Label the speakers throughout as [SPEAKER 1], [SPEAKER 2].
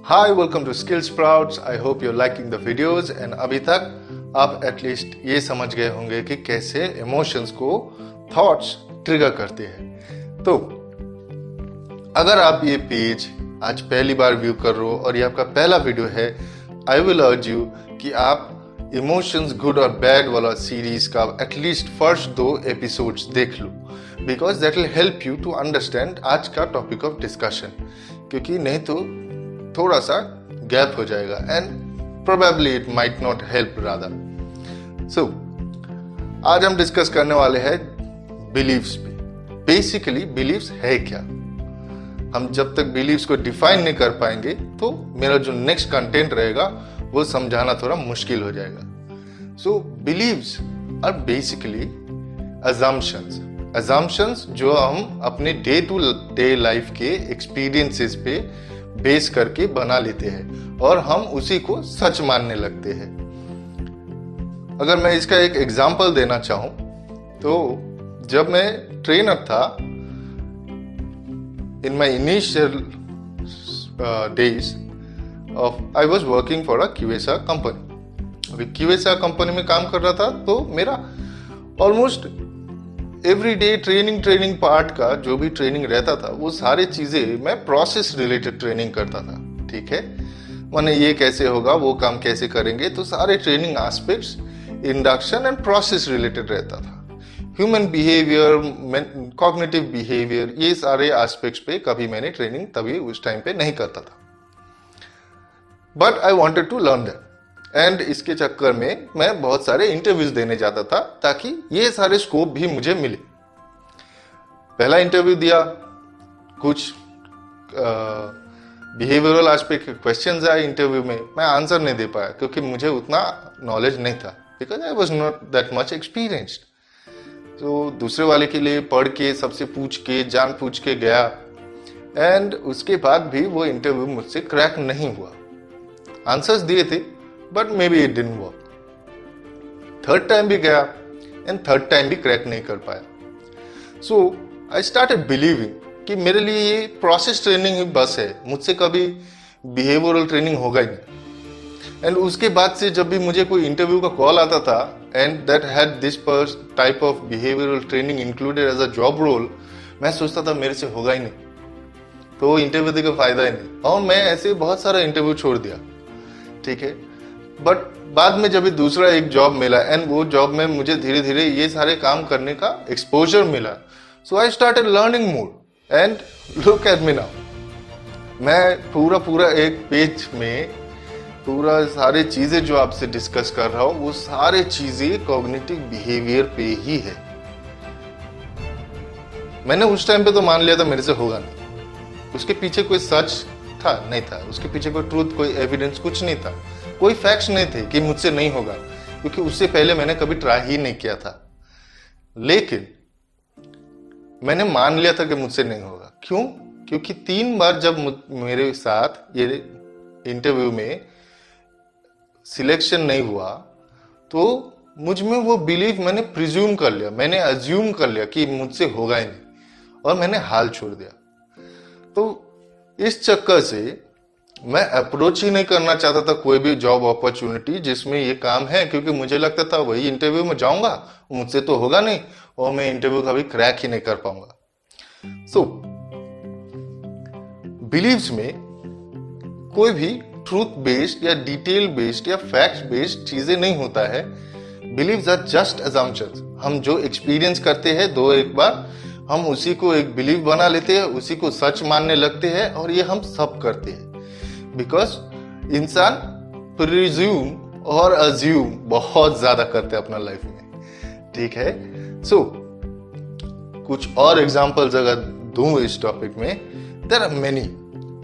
[SPEAKER 1] Hi, welcome to Skill Sprouts. I hope you're liking the videos and अभी तक आप at least ये समझ गए होंगे कि कैसे इमोशंस को थॉट्स ट्रिगर करते हैं। तो अगर आप ये पेज आज पहली बार व्यू कर रहे हो और ये आपका पहला वीडियो है, आई विल अर्ज यू कि आप इमोशंस गुड और बैड वाला सीरीज का एटलीस्ट फर्स्ट 2 एपिसोड्स देख लो, because that will help you to understand आज का टॉपिक ऑफ डिस्कशन, क्योंकि नहीं तो थोड़ा सा गैप हो जाएगा and probably it might not help rather. So आज हम डिस्कस करने वाले हैं बिलीव्स पे। बेसिकली बिलीव्स है क्या? हम जब तक बिलीव्स को डिफाइन नहीं कर पाएंगे तो मेरा जो नेक्स्ट कंटेंट रहेगा वो समझाना थोड़ा मुश्किल हो जाएगा। सो बिलीव्स आर बेसिकली assumptions जो हम अपने डे टू डे लाइफ के एक्सपीरियंसेस पे बेस करके बना लेते हैं और हम उसी को सच मानने लगते हैं। अगर मैं इसका एक एग्जांपल देना चाहूं तो जब मैं ट्रेनर था in my initial days of I was working for a QSR company. अभी क्यूएसआर कंपनी में काम कर रहा था तो मेरा almost every day training part का जो भी ट्रेनिंग रहता था वो सारी चीजें मैं प्रोसेस रिलेटेड ट्रेनिंग करता था। ठीक है, माने ये कैसे होगा, वो काम कैसे करेंगे, तो सारे training aspects induction and process related रहता था। ह्यूमन बिहेवियर, कॉग्निटिव बिहेवियर, ये सारे एस्पेक्ट्स पे कभी मैंने ट्रेनिंग तभी उस टाइम पे नहीं करता था, but I wanted to learn that and इसके चक्कर में मैं बहुत सारे इंटरव्यूज देने जाता था ताकि ये सारे स्कोप भी मुझे मिले। पहला इंटरव्यू दिया, कुछ बिहेवियरल एस्पेक्ट के क्वेश्चंस आए इंटरव्यू में, मैं आंसर नहीं दे पाया क्योंकि मुझे उतना नॉलेज नहीं था, because I was not that much experienced. तो दूसरे वाले के लिए पढ़ के सबसे पूछ के जान पूछ के गया एंड उसके बाद भी वो इंटरव्यू मुझसे क्रैक नहीं हुआ। आंसर्स दिए थे but may be it didn't work. Third time भी गया एंड थर्ड टाइम भी क्रैक नहीं कर पाया। सो आई स्टार्टेड बिलीविंग कि मेरे लिए ये प्रोसेस ट्रेनिंग ही बस है, मुझसे कभी बिहेवियरल ट्रेनिंग होगा ही नहीं। एंड उसके बाद से जब भी मुझे कोई इंटरव्यू का कॉल आता था and that had this type of behavioural training included as a job role, मैं सोचता था मेरे से होगा ही नहीं, तो इंटरव्यू देकर फायदा ही नहीं, और मैं ऐसे बहुत सारा इंटरव्यू छोड़ दिया। ठीक है, बट बाद में जब दूसरा एक जॉब मिला एंड वो जॉब में मुझे धीरे धीरे ये सारे काम करने का एक्सपोजर मिला, so I started learning more and look at me now. मैं पूरा एक पेज में पूरा सारे चीजें जो आपसे डिस्कस कर रहा हूं वो सारे चीजें कॉग्निटिव बिहेवियर पे ही है। मैंने उस टाइम पे तो मान लिया था मेरे से होगा नहीं, उसके पीछे कोई सच था नहीं था, उसके पीछे कोई ट्रूथ, कोई एविडेंस कुछ नहीं था, कोई फैक्ट्स नहीं थे कि मुझसे नहीं होगा, क्योंकि उससे पहले मैंने कभी ट्राई ही नहीं किया था। लेकिन मैंने मान लिया था कि मुझसे नहीं होगा। क्यों? क्योंकि 3 बार जब मेरे साथ ये इंटरव्यू में सिलेक्शन नहीं हुआ तो मुझ में वो बिलीफ मैंने प्रिज्यूम कर लिया, मैंने अज्यूम कर लिया कि मुझसे होगा ही नहीं, और मैंने हाल छोड़ दिया। तो इस चक्कर से मैं अप्रोच ही नहीं करना चाहता था कोई भी जॉब अपॉर्चुनिटी जिसमें ये काम है, क्योंकि मुझे लगता था वही इंटरव्यू में जाऊंगा, मुझसे तो होगा नहीं और मैं इंटरव्यू कभी क्रैक ही नहीं कर पाऊंगा। सो बिलीव्स में कोई भी ट्रूथ बेस्ड या डिटेल बेस्ड या फैक्ट बेस्ड चीजें नहीं होता है। Beliefs are just assumptions. हम जो एक्सपीरियंस करते हैं 2-1 बार, हम उसी को एक बिलीव बना लेते हैं, उसी को सच मानने लगते हैं, और ये हम सब करते हैं बिकॉज इंसान प्रिज्यूम और अज्यूम बहुत ज्यादा करते हैं अपना लाइफ में। ठीक है, सो कुछ और एग्जांपल्स अगर दूं इस टॉपिक में, देयर आर मेनी,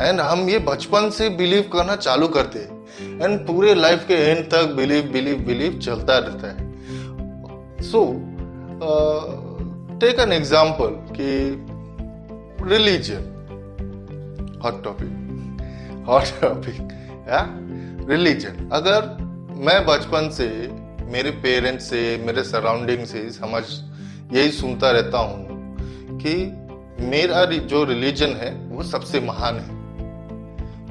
[SPEAKER 1] एंड हम ये बचपन से बिलीव करना चालू करते हैं एंड पूरे लाइफ के एंड तक बिलीव चलता रहता है। सो टेक एन एग्जांपल कि रिलीजन, हॉट टॉपिक या रिलीजन। अगर मैं बचपन से मेरे पेरेंट्स से, मेरे सराउंडिंग से यही सुनता रहता हूं कि मेरा जो रिलीजन है वो सबसे महान है,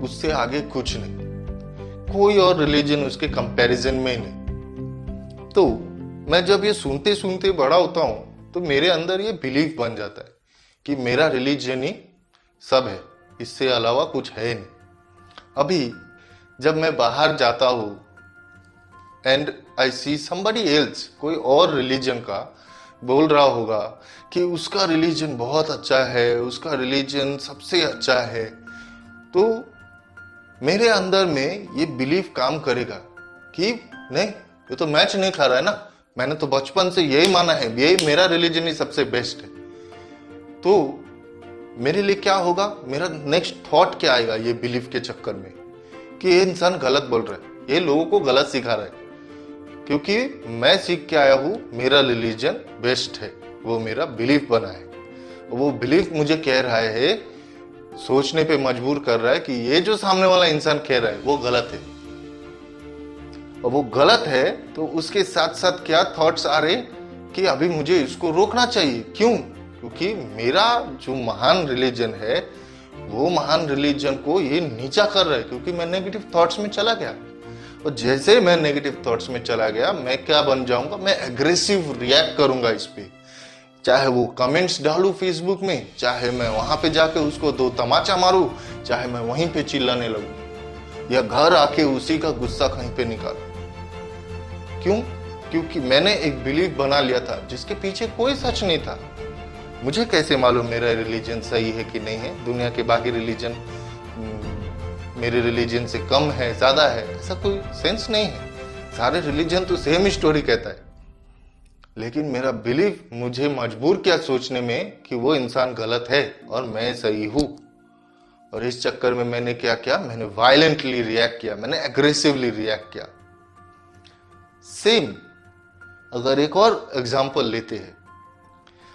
[SPEAKER 1] उससे आगे कुछ नहीं, कोई और रिलीजन उसके कंपैरिजन में ही नहीं। तो मैं जब ये सुनते सुनते बड़ा होता हूं तो मेरे अंदर ये बिलीफ बन जाता है कि मेरा रिलीजन ही सब है, इससे अलावा कुछ है नहीं। अभी जब मैं बाहर जाता हूं and I C somebody else, कोई और रिलीजन का बोल रहा होगा कि उसका रिलीजन बहुत अच्छा है, उसका रिलीजन सबसे अच्छा है, तो मेरे अंदर में ये बिलीफ काम करेगा कि नहीं, ये तो मैच नहीं खा रहा है ना, मैंने तो बचपन से यही माना है, यही मेरा रिलीजन ही सबसे बेस्ट है। तो मेरे लिए क्या होगा, मेरा नेक्स्ट थॉट क्या आएगा ये बिलीफ के चक्कर में कि ये इंसान गलत बोल रहा है, ये लोगों को गलत सिखा रहा है, क्योंकि मैं सीख के आया हूं मेरा रिलीजन बेस्ट है, वो मेरा बिलीफ बना है। वो बिलीफ मुझे कह रहा है, सोचने पे मजबूर कर रहा है कि ये जो सामने वाला इंसान कह रहा है वो गलत है। और वो गलत है तो उसके साथ साथ क्या थॉट्स आ रहे कि अभी मुझे इसको रोकना चाहिए। क्यों? क्योंकि मेरा जो महान रिलीजन है वो महान रिलीजन को ये नीचा कर रहा है, क्योंकि मैं नेगेटिव थॉट्स में चला गया। और जैसे मैं नेगेटिव थॉट्स में चला गया, मैं क्या बन जाऊंगा, मैं एग्रेसिव रिएक्ट करूंगा इस पे, चाहे वो कमेंट्स डालू फेसबुक में, चाहे मैं वहां पे जाके उसको दो तमाचा मारूं, चाहे मैं वहीं पे चिल्लाने लगूं, या घर आके उसी का गुस्सा कहीं पे निकालूं। क्यों? क्योंकि मैंने एक बिलीफ बना लिया था जिसके पीछे कोई सच नहीं था। मुझे कैसे मालूम मेरा रिलीजन सही है कि नहीं है, दुनिया के बाकी रिलीजन मेरे रिलीजन से कम है, ज्यादा है, ऐसा कोई सेंस नहीं है। सारे रिलीजन तो सेम ही स्टोरी कहता है, लेकिन मेरा बिलीफ मुझे मजबूर किया सोचने में कि वो इंसान गलत है और मैं सही हूं। और इस चक्कर में मैंने क्या किया, मैंने वायलेंटली रिएक्ट किया, मैंने एग्रेसिवली रिएक्ट किया। सेम अगर एक और एग्जांपल लेते हैं,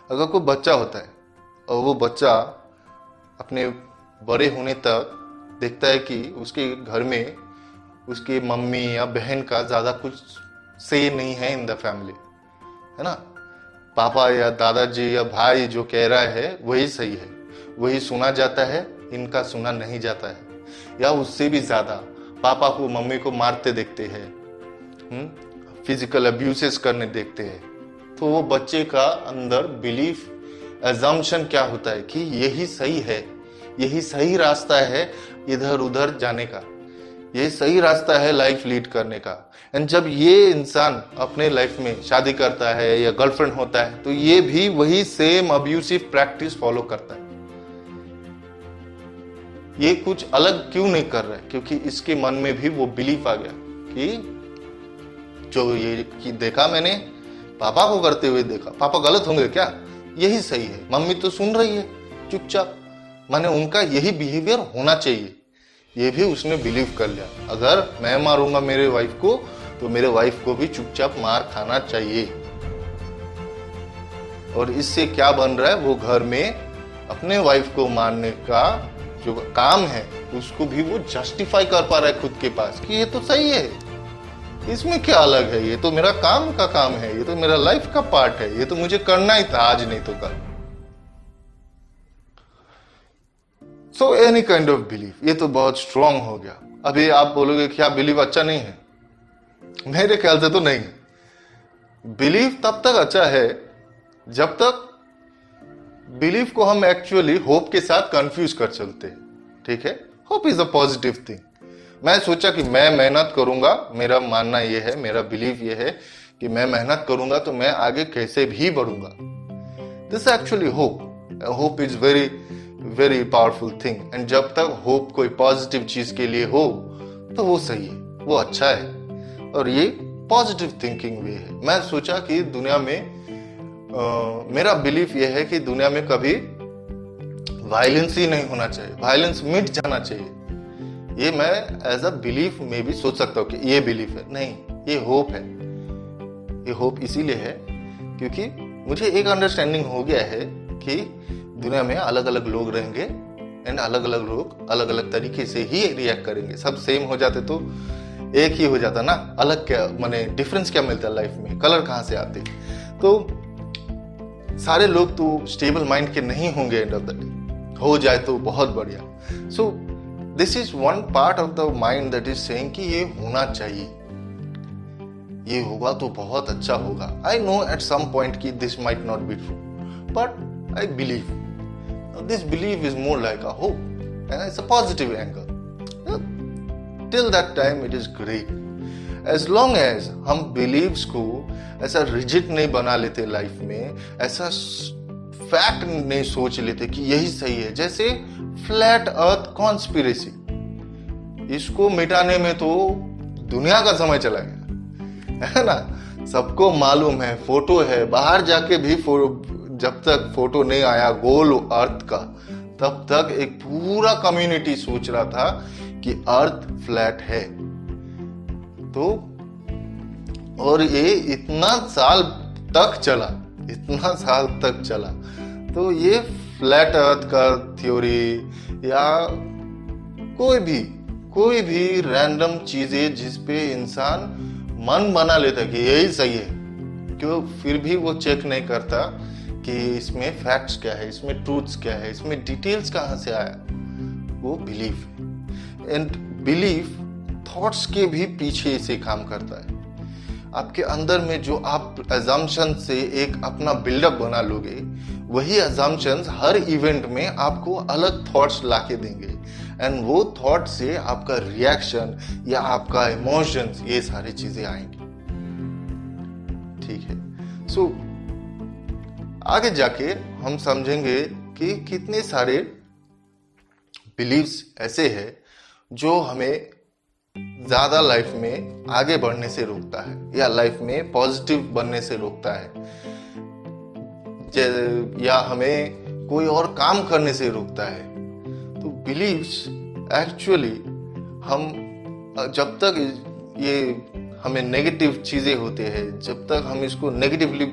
[SPEAKER 1] अगर कोई बच्चा होता है और वो बच्चा अपने बड़े होने तक देखता है कि उसके घर में उसके मम्मी या बहन का ज्यादा कुछ से नहीं है इन द फैमिली, है ना, पापा या दादाजी या भाई जो कह रहा है वही सही है, वही सुना जाता है, इनका सुना नहीं जाता है। या उससे भी ज्यादा पापा को मम्मी को मारते देखते हैं, फिजिकल अब्यूसेस करने देखते हैं, तो वो बच्चे का अंदर बिलीफ एजम्पशन क्या होता है कि यही सही है, यही सही रास्ता है इधर उधर जाने का, ये सही रास्ता है लाइफ लीड करने का। एंड जब ये इंसान अपने लाइफ में शादी करता है या गर्लफ्रेंड होता है तो ये भी वही सेम अब्यूसिव प्रैक्टिस फॉलो करता है। ये कुछ अलग क्यों नहीं कर रहा है? क्योंकि इसके मन में भी वो बिलीफ आ गया कि जो ये कि देखा मैंने पापा को करते हुए देखा, पापा गलत होंगे क्या, यही सही है, मम्मी तो सुन रही है चुपचाप, माने उनका यही बिहेवियर होना चाहिए, ये भी उसने बिलीव कर लिया। अगर मैं मारूंगा मेरे वाइफ को तो मेरे वाइफ को भी चुपचाप मार खाना चाहिए। और इससे क्या बन रहा है, वो घर में अपने वाइफ को मारने का जो काम है उसको भी वो जस्टिफाई कर पा रहा है खुद के पास कि ये तो सही है, इसमें क्या अलग है, ये तो मेरा काम का काम है, ये तो मेरा लाइफ का पार्ट है, ये तो मुझे करना ही था, आज नहीं तो कल। So any kind of belief, ये तो बहुत स्ट्रांग हो गया। अभी आप बोलोगे क्या बिलीफ अच्छा नहीं है? मेरे ख्याल से तो नहीं। बिलीफ तब तक अच्छा है जब तक बिलीफ को हम एक्चुअली होप के साथ कंफ्यूज कर चलते हैं। ठीक है, hope is a positive thing. मैं सोचा कि मैं मेहनत करूंगा, मेरा मानना यह है, मेरा बिलीफ यह है कि मैं मेहनत करूंगा तो मैं आगे कैसे भी बढ़ूंगा। This actually hope. Hope is very very powerful thing. And जब तक होप कोई पॉजिटिव चीज के लिए हो तो वो सही है, वो अच्छा है, और ये पॉजिटिव थिंकिंग वे है। मैं सोचा कि दुनिया में मेरा बिलीफ ये है कि दुनिया में कभी वायलेंस ही नहीं होना चाहिए, वायलेंस मिट जाना चाहिए। ये मैं एज अ बिलीफ में भी सोच सकता हूँ कि ये बिलीफ है, नहीं, ये होप है। ये होप इसीलिए है क्योंकि मुझे एक अंडरस्टैंडिंग हो गया है कि दुनिया में अलग अलग लोग रहेंगे एंड अलग अलग लोग अलग अलग तरीके से ही रिएक्ट करेंगे। सब सेम हो जाते तो एक ही हो जाता ना, अलग क्या माने डिफरेंस क्या मिलता है लाइफ में, कलर कहाँ से आते। तो सारे लोग तो स्टेबल माइंड के नहीं होंगे, एंड ऑफ द डे हो जाए तो बहुत बढ़िया। So this is one part of the mind that is saying कि ये होना चाहिए, ये होगा तो बहुत अच्छा होगा। I know at some point कि this might not be true, but I believe this believe is more like a hope and it's a positive angle. Till that time it is great, as long as हम beliefs को ऐसा rigid नहीं बना लेते life में, ऐसा fact नहीं सोच लेते कि यही सही है। जैसे फ्लैट अर्थ कॉन्स्पिरेसी, इसको मिटाने में तो दुनिया का समय चला गया है ना। सबको मालूम है, फोटो है, बाहर जाके भी जब तक फोटो नहीं आया गोल अर्थ का, तब तक एक पूरा कम्युनिटी सोच रहा था कि अर्थ फ्लैट है। तो और ये इतना साल तक चला, इतना साल तक चला। तो ये फ्लैट अर्थ का थ्योरी या कोई भी रैंडम चीजें जिस पे इंसान मन बना लेता कि यही सही है, क्यों फिर भी वो चेक नहीं करता कि इसमें फैक्ट्स क्या है, इसमें ट्रूथ्स क्या है, इसमें डिटेल्स कहाँ से आया, वो बिलीफ है। एंड बिलीफ थॉट्स के भी पीछे से काम करता है। आपके अंदर में जो आप अजम्पशन से एक अपना बिल्डअप बना लोगे, वही अजम्पशंस हर इवेंट में आपको अलग थॉट्स लाके देंगे एंड वो थॉट से आपका रिएक्शन या आपका इमोशंस, ये सारी चीजें आएंगी। ठीक है, सो आगे जाके हम समझेंगे कि कितने सारे बिलीव्स ऐसे हैं जो हमें ज्यादा लाइफ में आगे बढ़ने से रोकता है या लाइफ में पॉजिटिव बनने से रोकता है, या हमें कोई और काम करने से रोकता है। तो बिलीव्स एक्चुअली हम जब तक ये हमें नेगेटिव चीजें होते हैं, जब तक हम इसको नेगेटिवली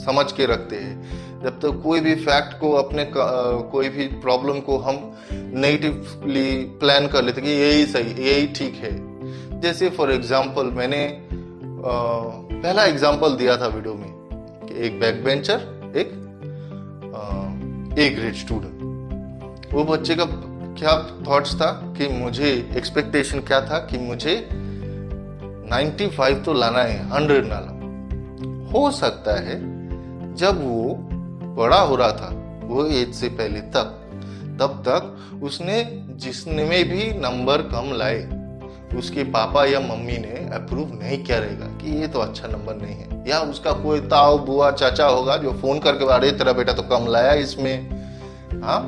[SPEAKER 1] समझ के रखते हैं, जब तक कोई भी फैक्ट को अपने कोई भी प्रॉब्लम को हम नेगेटिवली प्लान कर लेते कि यही सही, यही ठीक है। जैसे फॉर एग्जांपल मैंने पहला एग्जांपल दिया था वीडियो में कि एक बैक बेंचर, एक ए ग्रेड स्टूडेंट, वो बच्चे का क्या थॉट्स था कि मुझे एक्सपेक्टेशन क्या था कि मुझे 95 तो लाना है, 100 ना लाना। हो सकता है जब वो बड़ा हो रहा था, वो एज से पहले तब तक उसने जिसने में भी नंबर कम लाए, उसके पापा या मम्मी ने अप्रूव नहीं किया रहेगा कि ये तो अच्छा नंबर नहीं है, या उसका कोई ताऊ बुआ चाचा होगा जो फोन करके अरे तेरा बेटा तो कम लाया इसमें। हाँ,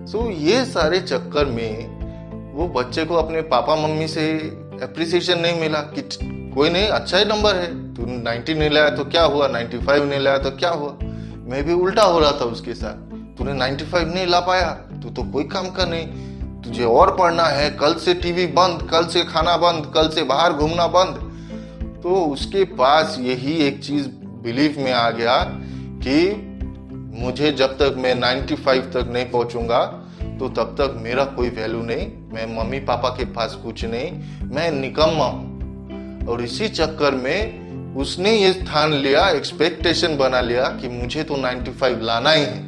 [SPEAKER 1] सो ये सारे चक्कर में वो बच्चे को अपने पापा मम्मी से अप्रिसिएशन नहीं मिला कि कोई नहीं, अच्छा ही नंबर है, तू 90 नहीं लाया तो क्या हुआ, 95 नहीं लाया तो क्या हुआ। मैं भी उल्टा हो रहा था उसके साथ, तूने 95 नहीं ला पाया, तू तो कोई काम का नहीं, तुझे और पढ़ना है, कल से टीवी बंद, कल से खाना बंद, कल से बाहर घूमना बंद। तो उसके पास यही एक चीज बिलीफ में आ गया कि मुझे जब तक मैं 95 तक नहीं पहुंचूंगा तो तब तक मेरा कोई वैल्यू नहीं, मैं मम्मी पापा के पास कुछ नहीं, मैं निकम्मा हूं। और इसी चक्कर में उसने ये ठान लिया, एक्सपेक्टेशन बना लिया कि मुझे तो 95 लाना ही है।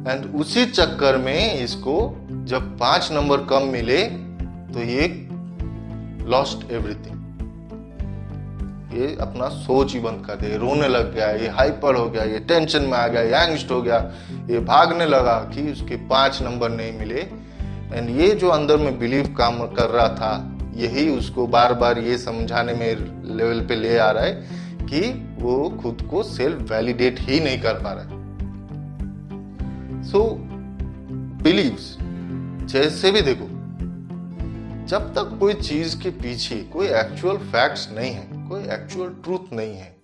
[SPEAKER 1] एंड उसी चक्कर में इसको जब 5 नंबर कम मिले तो ये लॉस्ट एवरीथिंग, ये अपना सोच ही बंद कर दिया, रोने लग गया, ये हाइपर हो गया, ये टेंशन में आ गया, ये एंग्स्ट हो गया, ये भागने लगा कि उसके 5 नंबर नहीं मिले। एंड ये जो अंदर में बिलीव काम कर रहा था, यही उसको बार बार ये समझाने में लेवल पे ले आ रहा है कि वो खुद को सेल्फ वैलिडेट ही नहीं कर पा रहा है। सो बिलीव्स जैसे भी देखो, जब तक कोई चीज के पीछे कोई एक्चुअल फैक्ट्स नहीं है, कोई एक्चुअल ट्रूथ नहीं है,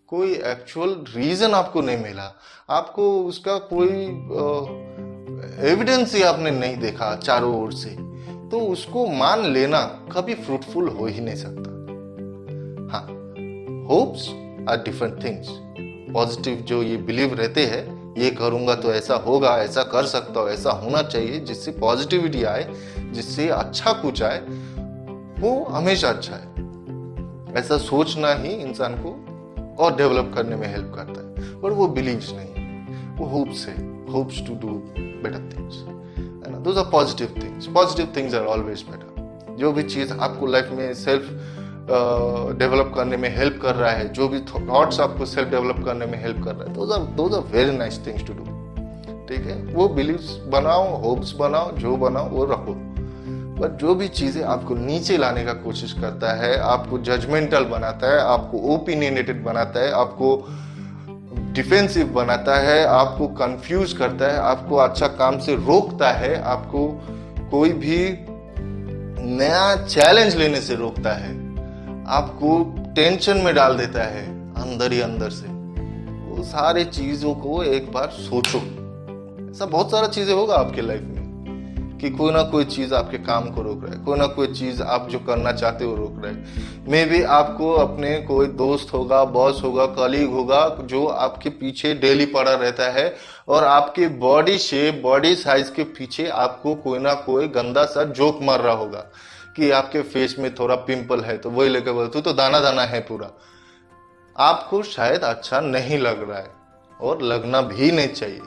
[SPEAKER 1] कोई एक्चुअल रीजन आपको नहीं मिला, आपको उसका कोई एविडेंस ही आपने नहीं देखा चारों ओर से, तो उसको मान लेना कभी फ्रूटफुल हो ही नहीं सकता। हाँ, hopes are different things. Positive जो ये बिलीव रहते हैं, ये करूंगा तो ऐसा होगा, ऐसा कर सकता हूं, ऐसा होना चाहिए, जिससे पॉजिटिविटी आए, जिससे अच्छा कुछ आए, वो हमेशा अच्छा है। ऐसा सोचना ही इंसान को और डेवलप करने में हेल्प करता है। पर वो बिलीव्स नहीं, वो होप्स है, hopes to do better things, है ना। Those are positive things are always better. जो भी चीज़ आपको लाइफ में सेल्फ डेवलप करने में हेल्प कर रहा है, जो भी थॉट्स आपको सेल्फ डेवलप करने में हेल्प कर रहा है, those are very nice things to do. ठीक है, वो बिलीव्स बनाओ, होप्स बनाओ, जो बनाओ वो रखो। बट जो भी चीजें आपको नीचे लाने का कोशिश करता है, आपको जजमेंटल बनाता है, आपको ओपिनियनेटेड बनाता है, आपको डिफेंसिव बनाता है, आपको कंफ्यूज करता है, आपको अच्छा काम से रोकता है, आपको कोई भी नया चैलेंज लेने से रोकता है, आपको टेंशन में डाल देता है अंदर ही अंदर से, वो सारे चीजों को एक बार सोचो। ऐसा बहुत सारा चीजें होगा आपके लाइफ में कि कोई ना कोई चीज आपके काम को रोक रहा है, कोई ना कोई चीज आप जो करना चाहते हो रोक रहा है। मे बी आपको अपने कोई दोस्त होगा, बॉस होगा, कलीग होगा जो आपके पीछे डेली पड़ा रहता है और आपके बॉडी शेप, बॉडी साइज के पीछे आपको कोई ना कोई गंदा सा जोक मार रहा होगा कि आपके फेस में थोड़ा पिंपल है, तो वही लेकर बोल तू तो दाना दाना है पूरा। आपको शायद अच्छा नहीं लग रहा है और लगना भी नहीं चाहिए,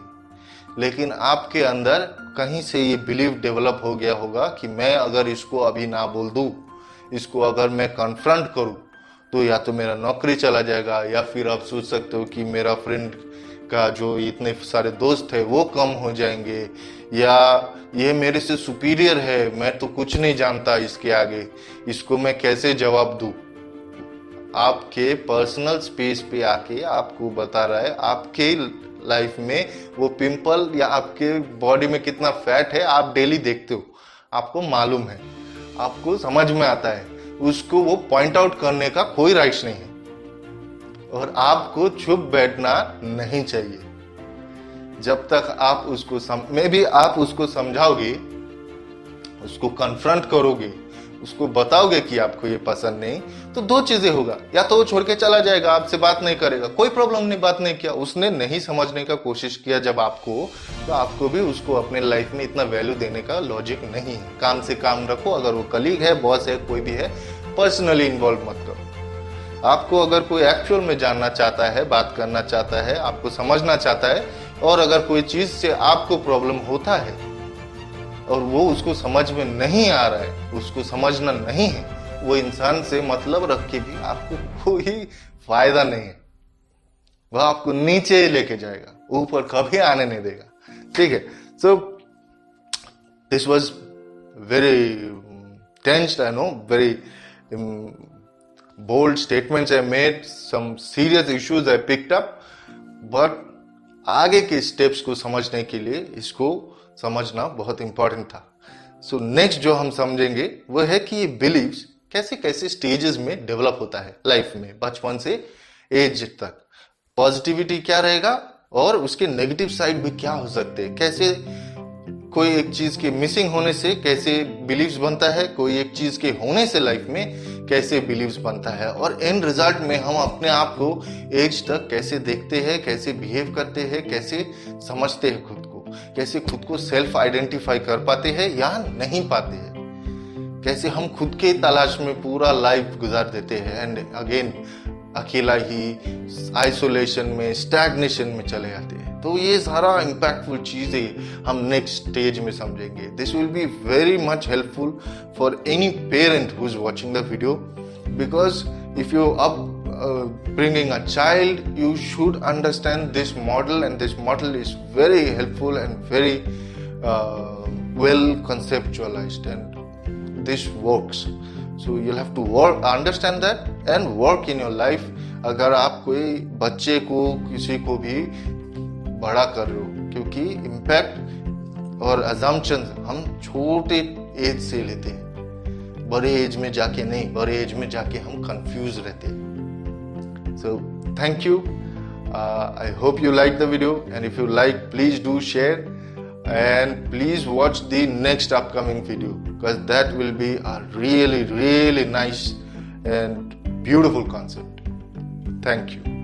[SPEAKER 1] लेकिन आपके अंदर कहीं से ये बिलीव डेवलप हो गया होगा कि मैं अगर इसको अभी ना बोल दूं, इसको अगर मैं कन्फ्रंट करूं, तो या तो मेरा नौकरी चला जाएगा, या फिर आप सोच सकते हो कि मेरा फ्रेंड का जो इतने सारे दोस्त है वो कम हो जाएंगे, या ये मेरे से सुपीरियर है, मैं तो कुछ नहीं जानता इसके आगे, इसको मैं कैसे जवाब दूं। आपके पर्सनल स्पेस पे आके आपको बता रहा है आपके लाइफ में वो पिंपल या आपके बॉडी में कितना फैट है आप डेली देखते हो, आपको मालूम है, आपको समझ में आता है, उसको वो पॉइंट आउट करने का कोई राइट्स नहीं है और आपको चुप बैठना नहीं चाहिए। जब तक आप उसको आप उसको समझाओगे, उसको कन्फ्रंट करोगे, उसको बताओगे कि आपको ये पसंद नहीं, तो दो चीजें होगा, या तो वो छोड़ के चला जाएगा, आपसे बात नहीं करेगा, कोई प्रॉब्लम नहीं, बात नहीं किया, उसने नहीं समझने का कोशिश किया जब आपको, तो आपको भी उसको अपने लाइफ में इतना वैल्यू देने का लॉजिक नहीं है। काम से काम रखो, अगर वो कलीग है, बॉस है, कोई भी है, पर्सनली इन्वॉल्व मत करो। आपको अगर कोई एक्चुअल में जानना चाहता है, बात करना चाहता है, आपको समझना चाहता है, और अगर कोई चीज से आपको प्रॉब्लम होता है और वो उसको समझ में नहीं आ रहा है, उसको समझना नहीं है, वो इंसान से मतलब रख के भी आपको कोई फायदा नहीं है। वह आपको नीचे लेके जाएगा, ऊपर कभी आने नहीं देगा। ठीक है, so this was very tensed, I know, very bold statements I made, some serious issues I picked up, but आगे के स्टेप्स को समझने के लिए इसको समझना बहुत इंपॉर्टेंट था। सो नेक्स्ट जो हम समझेंगे वो है कि ये बिलीव्स कैसे कैसे स्टेजेस में डेवलप होता है लाइफ में, बचपन से एज तक। पॉजिटिविटी क्या रहेगा और उसके नेगेटिव साइड भी क्या हो सकते हैं, कैसे कोई एक चीज के मिसिंग होने से कैसे बिलीव्स बनता है, कोई एक चीज के होने से लाइफ में कैसे बिलीव्स बनता है, और एंड रिजल्ट में हम अपने आप को एज तक कैसे देखते हैं, कैसे बिहेव करते हैं, कैसे समझते हैं खुद को, कैसे खुद को सेल्फ आइडेंटिफाई कर पाते हैं या नहीं पाते हैं, कैसे हम खुद के तलाश में पूरा लाइफ गुजार देते हैं एंड अगेन अकेला ही आइसोलेशन में, स्टैग्नेशन में चले जाते हैं। तो ये सारा इम्पैक्टफुल चीजें हम नेक्स्ट स्टेज में समझेंगे। This will be very much helpful for any parent who is watching the video, because if you bringing a child, you should understand this model, and this model is very helpful and very well conceptualized, and this works. So you'll have to understand that and work in your life. अगर आप कोई बच्चे को, किसी को भी बड़ा कर रहे हो, क्योंकि इम्पैक्ट और अजम्पशंस हम छोटे एज से लेते हैं, बड़े एज में जाके नहीं, बड़े एज में जाके हम कंफ्यूज रहते हैं। So thank you. I hope you liked the video, and if you like, please do share, and please watch the next upcoming video, because that will be a really, really nice and beautiful concept. Thank you.